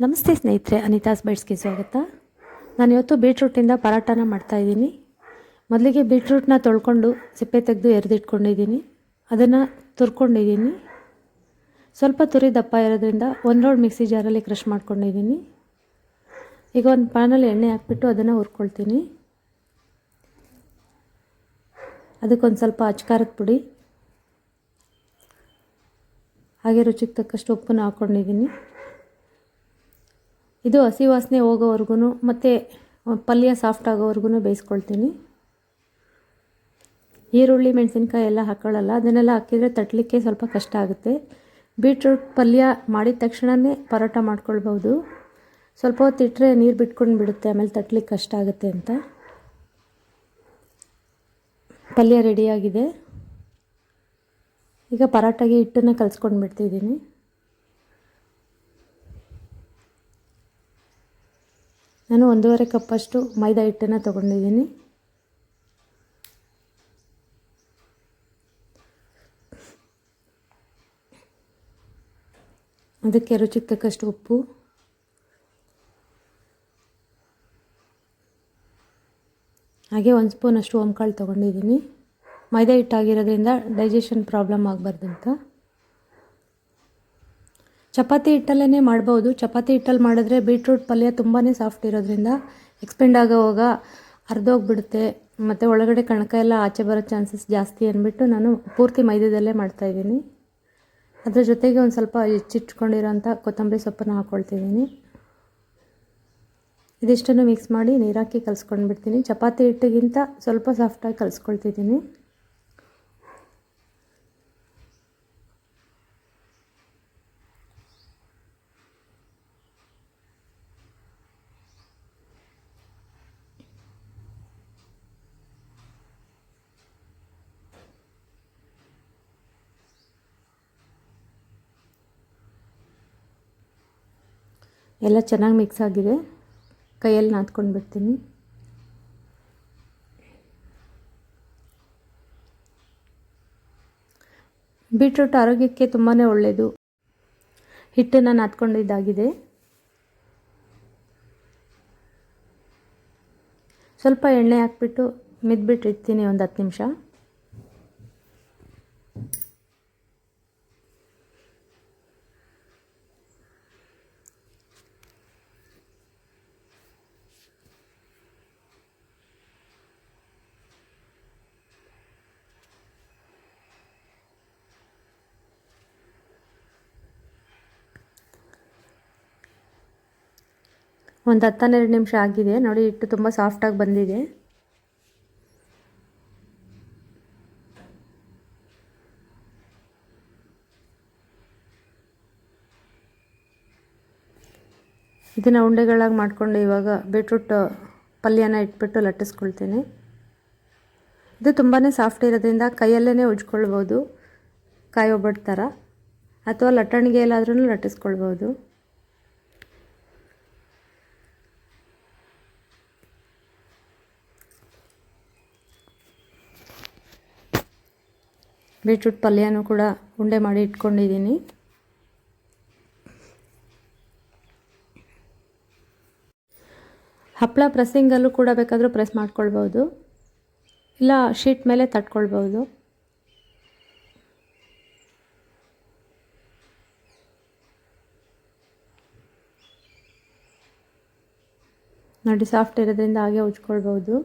ನಮಸ್ತೆ ಸ್ನೇಹಿತರೆ, ಅನಿತಾಸ್ ಬೈಟ್ಸ್ಗೆ ಸ್ವಾಗತ. ನಾನಿವತ್ತು ಬೀಟ್ರೂಟಿಂದ ಪರಾಟನ ಮಾಡ್ತಾಯಿದ್ದೀನಿ. ಮೊದಲಿಗೆ ಬೀಟ್ರೂಟ್ನ ತೊಳ್ಕೊಂಡು ಸಿಪ್ಪೆ ತೆಗೆದು ಎರೆದಿಟ್ಕೊಂಡಿದ್ದೀನಿ. ಅದನ್ನು ತುರ್ಕೊಂಡಿದ್ದೀನಿ. ಸ್ವಲ್ಪ ತುರಿ ದಪ್ಪ ಇರೋದ್ರಿಂದ ಒಂದು ರೌಂಡ್ ಮಿಕ್ಸಿ ಜಾರಲ್ಲಿ ಕ್ರಷ್ ಮಾಡ್ಕೊಂಡಿದ್ದೀನಿ. ಈಗ ಒಂದು ಪ್ಯಾನಲ್ಲಿ ಎಣ್ಣೆ ಹಾಕ್ಬಿಟ್ಟು ಅದನ್ನು ಹುರ್ಕೊಳ್ತೀನಿ. ಅದಕ್ಕೊಂದು ಸ್ವಲ್ಪ ಅಚ್ಕಾರದ ಪುಡಿ, ಹಾಗೆ ರುಚಿಗೆ ತಕ್ಕಷ್ಟು ಉಪ್ಪನ್ನು ಹಾಕ್ಕೊಂಡಿದ್ದೀನಿ. ಇದು ಹಸಿ ವಾಸನೆ ಹೋಗೋವರೆಗೂ ಮತ್ತು ಪಲ್ಯ ಸಾಫ್ಟ್ ಆಗೋವರೆಗೂ ಬೇಯಿಸ್ಕೊಳ್ತೀನಿ. ಈರುಳ್ಳಿ ಮೆಣಸಿನ್ಕಾಯಿ ಎಲ್ಲ ಹಾಕೊಳ್ಳಲ್ಲ, ಅದನ್ನೆಲ್ಲ ಹಾಕಿದರೆ ತಟ್ಟಲಿಕ್ಕೆ ಸ್ವಲ್ಪ ಕಷ್ಟ ಆಗುತ್ತೆ. ಬೀಟ್ರೂಟ್ ಪಲ್ಯ ಮಾಡಿದ ತಕ್ಷಣವೇ ಪರೋಟ ಮಾಡ್ಕೊಳ್ಬೋದು. ಸ್ವಲ್ಪ ಹೊತ್ತು ಇಟ್ಟರೆ ನೀರು ಬಿಟ್ಕೊಂಡು ಬಿಡುತ್ತೆ, ಆಮೇಲೆ ತಟ್ಟಲಿಕ್ಕೆ ಕಷ್ಟ ಆಗುತ್ತೆ ಅಂತ. ಪಲ್ಯ ರೆಡಿಯಾಗಿದೆ. ಈಗ ಪರೋಟಗೆ ಹಿಟ್ಟನ್ನು ಕಲಿಸ್ಕೊಂಡು ಬಿಡ್ತಿದ್ದೀನಿ. ನಾನು 1.5 ಕಪ್ಪಷ್ಟು ಮೈದಾ ಹಿಟ್ಟನ್ನು ತೊಗೊಂಡಿದ್ದೀನಿ. ಅದಕ್ಕೆ ರುಚಿಗೆ ತಕ್ಕಷ್ಟು ಉಪ್ಪು, ಹಾಗೆ 1 ಸ್ಪೂನಷ್ಟು ಓಂಕಾಳು ತೊಗೊಂಡಿದ್ದೀನಿ. ಮೈದಾ ಹಿಟ್ಟಾಗಿರೋದ್ರಿಂದ ಡೈಜೆಷನ್ ಪ್ರಾಬ್ಲಮ್ ಆಗಬಾರ್ದು ಅಂತ. ಚಪಾತಿ ಹಿಟ್ಟಲ್ಲೇ ಮಾಡ್ಬೋದು. ಚಪಾತಿ ಹಿಟ್ಟಲ್ಲಿ ಮಾಡಿದ್ರೆ ಬೀಟ್ರೂಟ್ ಪಲ್ಯ ತುಂಬಾ ಸಾಫ್ಟ್ ಇರೋದ್ರಿಂದ ಎಕ್ಸ್ಪೆಂಡ್ ಆಗೋವಾಗ ಅರ್ಧೋಗ್ಬಿಡುತ್ತೆ ಮತ್ತು ಒಳಗಡೆ ಕಣಕ ಎಲ್ಲ ಆಚೆ ಬರೋ ಚಾನ್ಸಸ್ ಜಾಸ್ತಿ ಅಂದ್ಬಿಟ್ಟು ನಾನು ಪೂರ್ತಿ ಮೈದಾದಲ್ಲೇ ಮಾಡ್ತಾಯಿದ್ದೀನಿ. ಅದ್ರ ಜೊತೆಗೆ ಒಂದು ಸ್ವಲ್ಪ ಹೆಚ್ಚಿಟ್ಕೊಂಡಿರೋಂಥ ಕೊತ್ತಂಬರಿ ಸೊಪ್ಪನ್ನು ಹಾಕ್ಕೊಳ್ತಿದ್ದೀನಿ. ಇದಿಷ್ಟನ್ನು ಮಿಕ್ಸ್ ಮಾಡಿ ನೀರಾಕಿ ಕಲಿಸ್ಕೊಂಡ್ಬಿಡ್ತೀನಿ. ಚಪಾತಿ ಹಿಟ್ಟಿಗಿಂತ ಸ್ವಲ್ಪ ಸಾಫ್ಟಾಗಿ ಕಲಿಸ್ಕೊಳ್ತಿದ್ದೀನಿ. ಎಲ್ಲ ಚೆನ್ನಾಗಿ ಮಿಕ್ಸ್ ಆಗಿದೆ. ಕೈಯಲ್ಲಿ ನಾದ್ಕೊಂಡು ಬಿಡ್ತೀನಿ. ಬೀಟ್ರೂಟ್ ಆರೋಗ್ಯಕ್ಕೆ ತುಂಬಾ ಒಳ್ಳೆಯದು. ಹಿಟ್ಟನ್ನು ನಾದ್ಕೊಂಡಿದ್ದಾಗಿದೆ. ಸ್ವಲ್ಪ ಎಣ್ಣೆ ಹಾಕ್ಬಿಟ್ಟು ಮಿದ್ಬಿಟ್ಟಿರ್ತೀನಿ ಒಂದು 10 ನಿಮಿಷ. ಒಂದು 10-12 ನಿಮಿಷ ಆಗಿದೆ ನೋಡಿ. ಹಿಟ್ಟು ತುಂಬ ಸಾಫ್ಟಾಗಿ ಬಂದಿದೆ. ಇದನ್ನು ಉಂಡೆಗಳಾಗಿ ಮಾಡಿಕೊಂಡು ಇವಾಗ ಬೀಟ್ರೂಟ್ ಪಲ್ಯನ ಇಟ್ಬಿಟ್ಟು ಲಟ್ಟಿಸ್ಕೊಳ್ತೀನಿ. ಇದು ತುಂಬಾ ಸಾಫ್ಟ್ ಇರೋದ್ರಿಂದ ಕೈಯಲ್ಲೇ ಉಜ್ಕೊಳ್ಬೋದು, ಕಾಯಿ ಒಬ್ಬಟ್ಟು ಥರ, ಅಥವಾ ಲಟ್ಟಣಿಗೆ ಎಲ್ಲಾದ್ರೂ ಲಟ್ಟಿಸ್ಕೊಳ್ಬೋದು. ಬೀಟ್ರೂಟ್ ಪಲ್ಯನೂ ಕೂಡ ಉಂಡೆ ಮಾಡಿ ಇಟ್ಕೊಂಡಿದ್ದೀನಿ. ಹಪ್ಪಳ ಪ್ರೆಸ್ಸಿಂಗಲ್ಲೂ ಕೂಡ ಬೇಕಾದರೂ ಪ್ರೆಸ್ ಮಾಡ್ಕೊಳ್ಬೋದು, ಇಲ್ಲ ಶೀಟ್ ಮೇಲೆ ತಟ್ಕೊಳ್ಬೋದು. ನೋಡಿ, ಸಾಫ್ಟ್ ಇರೋದ್ರಿಂದ ಹಾಗೆ ಉಜ್ಕೊಳ್ಬೋದು.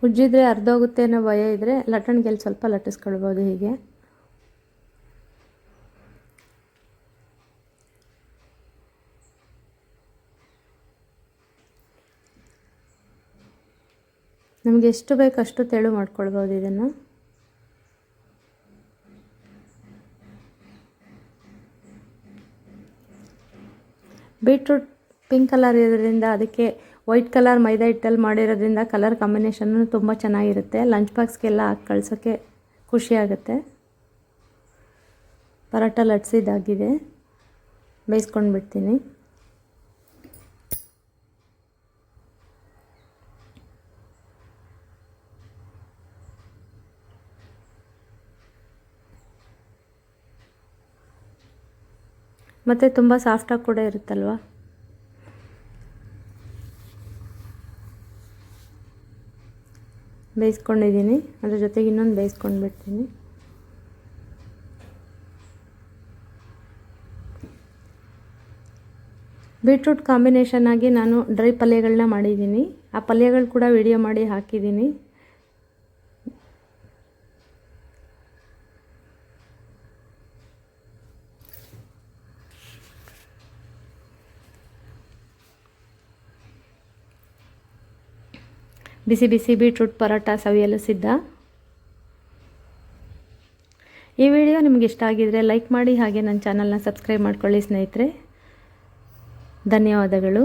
ಉಜ್ಜಿದ್ರೆ ಅರ್ಧೋಗುತ್ತೆ ಅನ್ನೋ ಭಯ ಇದ್ದರೆ ಲಟ್ಟಣಿಗೆಲ್ಲಿ ಸ್ವಲ್ಪ ಲಟ್ಟಿಸ್ಕೊಳ್ಬೋದು. ಹೀಗೆ ನಮಗೆ ಎಷ್ಟು ಬೇಕು ಅಷ್ಟು ತೆಳು ಮಾಡ್ಕೊಳ್ಬೋದು. ಇದನ್ನು ಬೀಟ್ರೂಟ್ ಪಿಂಕ್ ಕಲರ್ ಇರೋದ್ರಿಂದ ಅದಕ್ಕೆ ವೈಟ್ ಕಲರ್ ಮೈದಾ ಹಿಟ್ಟಲ್ಲಿ ಮಾಡಿರೋದ್ರಿಂದ ಕಲರ್ ಕಾಂಬಿನೇಷನ್ನು ತುಂಬ ಚೆನ್ನಾಗಿರುತ್ತೆ. ಲಂಚ್ ಬಾಕ್ಸ್ಗೆಲ್ಲ ಹಾಕಿ ಕಳ್ಸೋಕ್ಕೆ ಖುಷಿಯಾಗುತ್ತೆ. ಪರೋಟ ಲಟ್ಸಿದ್ದಾಗಿದೆ, ಬೇಯಿಸ್ಕೊಂಡು ಬಿಡ್ತೀನಿ. ಮತ್ತು ತುಂಬ ಸಾಫ್ಟಾಗಿ ಕೂಡ ಇರುತ್ತಲ್ವ. ಬೇಯಿಸ್ಕೊಂಡಿದ್ದೀನಿ, ಅದ್ರ ಜೊತೆಗೆ ಇನ್ನೊಂದು ಬೇಯಿಸ್ಕೊಂಡು ಬಿಡ್ತೀನಿ. ಬೀಟ್ರೂಟ್ ಕಾಂಬಿನೇಷನ್ ಆಗಿ ನಾನು ಡ್ರೈ ಪಲ್ಯಗಳನ್ನ ಮಾಡಿದ್ದೀನಿ. ಆ ಪಲ್ಯಗಳು ಕೂಡ ವಿಡಿಯೋ ಮಾಡಿ ಹಾಕಿದ್ದೀನಿ. ಬಿಸಿ ಬಿಸಿ ಬೀಟ್ರೂಟ್ ಪರೋಟ ಸವಿಯಲು ಸಿದ್ಧ. ಈ ವಿಡಿಯೋ ನಿಮಗೆ ಇಷ್ಟ ಆಗಿದರೆ ಲೈಕ್ ಮಾಡಿ, ಹಾಗೆ ನನ್ನ ಚಾನಲ್ನ ಸಬ್ಸ್ಕ್ರೈಬ್ ಮಾಡ್ಕೊಳ್ಳಿ ಸ್ನೇಹಿತರೆ. ಧನ್ಯವಾದಗಳು.